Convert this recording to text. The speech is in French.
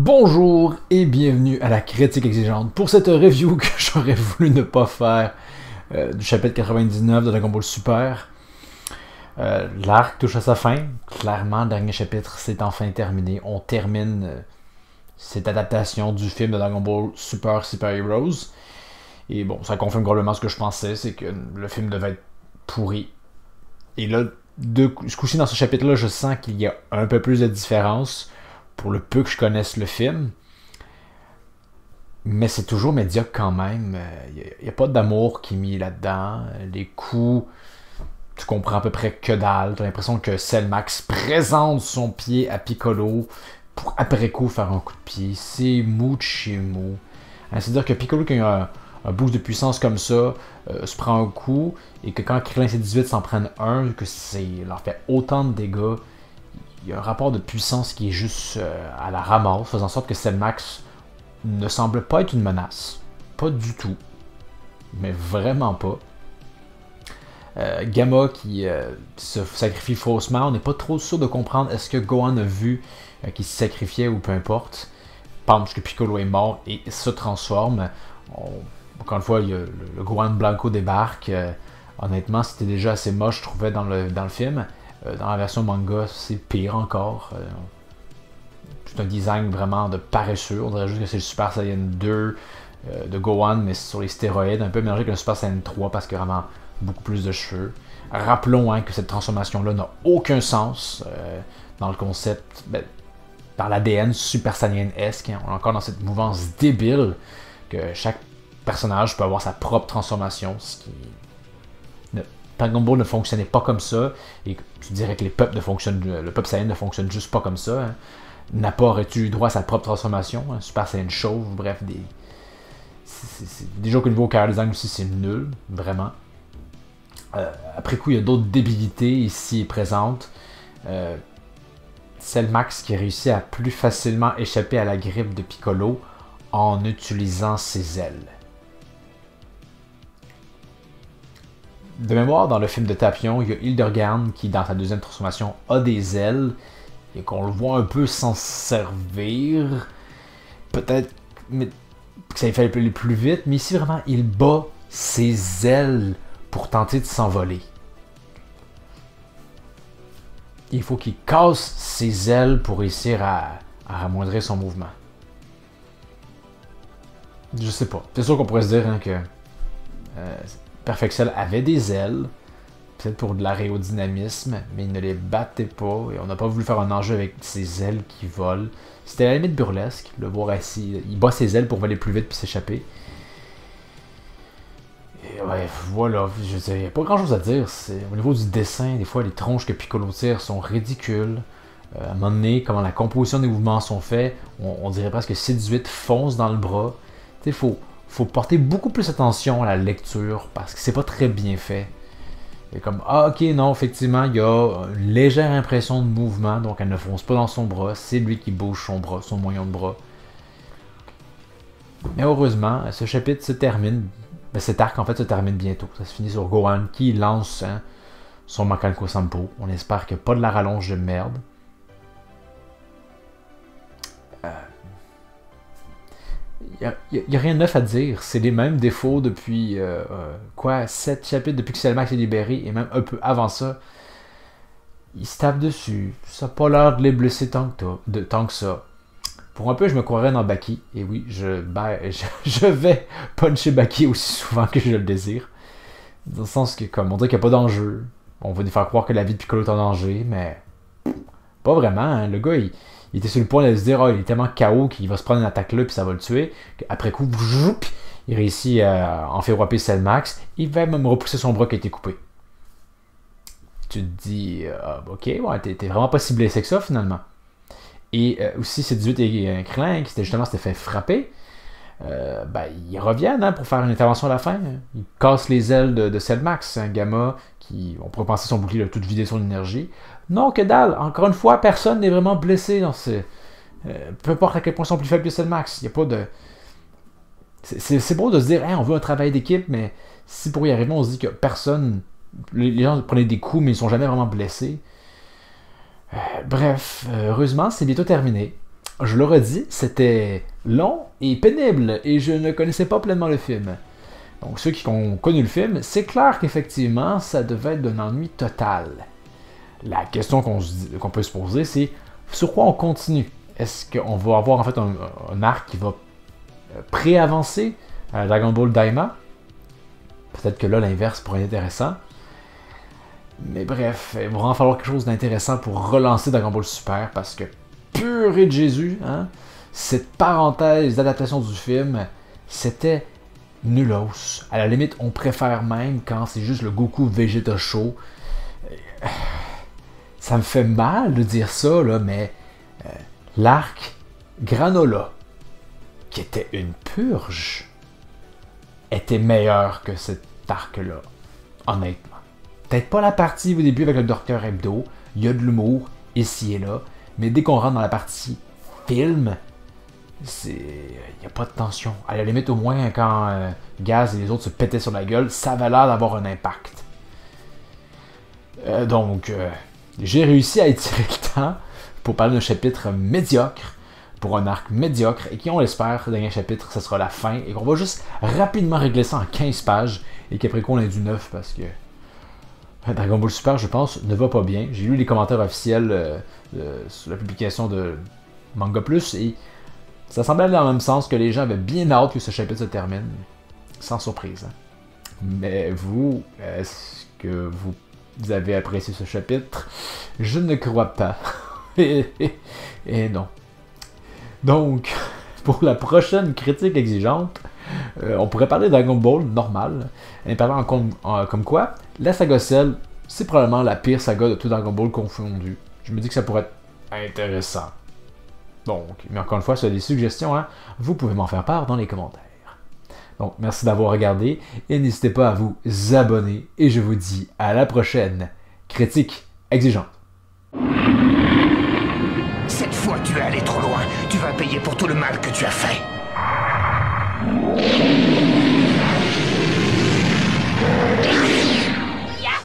Bonjour et bienvenue à la critique exigeante pour cette review que j'aurais voulu ne pas faire du chapitre 99 de Dragon Ball Super. L'arc touche à sa fin. Clairement, le dernier chapitre c'est enfin terminé. On termine cette adaptation du film de Dragon Ball Super Super Heroes. Et bon, ça confirme probablement ce que je pensais, c'est que le film devait être pourri. Et là, ce coup-ci dans ce chapitre-là, je sens qu'il y a un peu plus de différence pour le peu que je connaisse le film. Mais c'est toujours médiocre quand même. Il n'y a pas d'amour qui est mis là-dedans. Les coups, tu comprends à peu près que dalle. Tu as l'impression que Cellmax présente son pied à Piccolo pour après coup faire un coup de pied. C'est mou de chez mou. C'est-à-dire que Piccolo qui a un boost de puissance comme ça se prend un coup et que quand Krillin C18 s'en prenne un, que c'est leur fait autant de dégâts, il y a un rapport de puissance qui est juste à la ramasse, faisant en sorte que Cellmax ne semble pas être une menace. Pas du tout. Mais vraiment pas. Gamma qui se sacrifie faussement, on n'est pas trop sûr de comprendre est-ce que Gohan a vu qu'il se sacrifiait ou peu importe. Pense que Piccolo est mort et se transforme. Encore une fois, il y a le Gohan Blanco débarque. Honnêtement, c'était déjà assez moche, je trouvais, dans le film. Dans la version manga, c'est pire encore. C'est un design vraiment de paresseux. On dirait juste que c'est le Super Saiyan 2 de Gohan, mais sur les stéroïdes, un peu mélangé avec le Super Saiyan 3 parce qu'il y a vraiment beaucoup plus de cheveux. Rappelons que cette transformation-là n'a aucun sens dans le concept, dans l'ADN Super Saiyan-esque. On est encore dans cette mouvance débile que chaque personnage peut avoir sa propre transformation, ce qui Dragon Ball ne fonctionnait pas comme ça, et je dirais que le peuple Saiyan ne fonctionne juste pas comme ça. Nappa aurait-tu eu droit à sa propre transformation, Super Saiyan chauve, bref, déjà qu'au niveau character design aussi c'est nul, vraiment. Après coup, il y a d'autres débilités ici présentes. Cellmax qui réussit à plus facilement échapper à la grippe de Piccolo en utilisant ses ailes. De mémoire, dans le film de Tapion, il y a Hildegarde qui, dans sa deuxième transformation, a des ailes et qu'on le voit un peu s'en servir. Peut-être que ça lui fait aller plus vite, mais ici, vraiment, il bat ses ailes pour tenter de s'envoler. Il faut qu'il casse ses ailes pour réussir à amoindrir son mouvement. Je sais pas. C'est sûr qu'on pourrait se dire que Perfect Cell avait des ailes, peut-être pour de l'aérodynamisme, mais il ne les battait pas, et on n'a pas voulu faire un enjeu avec ses ailes qui volent. C'était à la limite burlesque, le voir assis, il bat ses ailes pour voler plus vite puis s'échapper. Et ouais, voilà, je veux dire, il n'y a pas grand chose à dire. Au niveau du dessin, des fois les tronches que Piccolo tire sont ridicules. À un moment donné, comment la composition des mouvements sont faits, on dirait presque que C18 fonce dans le bras. Tu sais, faut porter beaucoup plus attention à la lecture parce que c'est pas très bien fait. Et comme, ok, non, effectivement, il y a une légère impression de mouvement, donc elle ne fonce pas dans son bras, c'est lui qui bouge son bras, son moyen de bras. Mais heureusement, ce chapitre se termine, cet arc en fait se termine bientôt. Ça se finit sur Gohan qui lance son Makalko Sampo. On espère qu'il n'y a pas de la rallonge de merde. Il n'y a rien de neuf à dire. C'est les mêmes défauts depuis 7 chapitres depuis que Cellmax est libéré, et même un peu avant ça. Il se tape dessus. Ça n'a pas l'air de les blesser tant que ça. Pour un peu, je me croirais dans Baki. Et oui, je vais puncher Baki aussi souvent que je le désire. Dans le sens que, comme on dirait qu'il n'y a pas d'enjeu. On va nous faire croire que la vie de Piccolo est en danger, mais pas vraiment. Hein. Le gars, il était sur le point de se dire il est tellement KO qu'il va se prendre une attaque là puis ça va le tuer. Après coup, il réussit à enfiroiper Cellmax. Il va même repousser son bras qui a été coupé. Tu te dis, ok, ouais, t'es vraiment pas si blessé que ça finalement. Et aussi, C18 et Krillin qui s'était fait frapper. Ils reviennent pour faire une intervention à la fin. Ils cassent les ailes de Cellmax. Un Gamma qui, on pourrait penser son bouclier a tout vidé son énergie. Non, que dalle. Encore une fois, personne n'est vraiment blessé dans ce... peu importe à quel point ils sont plus faibles que Cellmax. Il n'y a pas de... C'est beau de se dire, on veut un travail d'équipe, mais si pour y arriver, on se dit que personne... Les gens prenaient des coups, mais ils sont jamais vraiment blessés. Bref, heureusement, c'est bientôt terminé. je le redis, c'était long et pénible et je ne connaissais pas pleinement le film. Donc ceux qui ont connu le film, c'est clair qu'effectivement, ça devait être d'un ennui total. La question qu'on peut se poser, c'est sur quoi on continue? Est-ce qu'on va avoir en fait un arc qui va pré-avancer à Dragon Ball Daima? Peut-être que là, l'inverse pourrait être intéressant. Mais bref, il va vraiment falloir quelque chose d'intéressant pour relancer Dragon Ball Super, parce que purée de Jésus, hein, cette parenthèse d'adaptation du film, c'était nullos. À la limite, on préfère même quand c'est juste le Goku Vegeta Show. Ça me fait mal de dire ça, là, mais l'arc Granola, qui était une purge, était meilleur que cet arc-là, honnêtement. Peut-être pas la partie au début avec le Docteur Hebdo, il y a de l'humour ici et là, mais dès qu'on rentre dans la partie film, il n'y a pas de tension. À la limite, au moins, quand Gaz et les autres se pétaient sur la gueule, ça avait l'air d'avoir un impact. Donc, j'ai réussi à étirer le temps pour parler d'un chapitre médiocre, pour un arc médiocre, et qui, on l'espère, le dernier chapitre, ce sera la fin, et qu'on va juste rapidement régler ça en 15 pages, et qu'après qu'on ait du neuf, parce que Dragon Ball Super, je pense, ne va pas bien. J'ai lu les commentaires officiels sur la publication de Manga Plus, et ça semblait aller dans le même sens, que les gens avaient bien hâte que ce chapitre se termine, sans surprise. Hein. Mais vous, est-ce que vous avez apprécié ce chapitre? Je ne crois pas. Et non. Donc, pour la prochaine critique exigeante, on pourrait parler de Dragon Ball normal, et parler comme quoi, la saga Cell, c'est probablement la pire saga de tout Dragon Ball confondu. Je me dis que ça pourrait être intéressant. Donc, mais encore une fois, si vous avez des suggestions, hein, vous pouvez m'en faire part dans les commentaires. Donc, merci d'avoir regardé, et n'hésitez pas à vous abonner, et je vous dis à la prochaine critique exigeante. Cette fois, tu es allé trop loin. Tu vas payer pour tout le mal que tu as fait.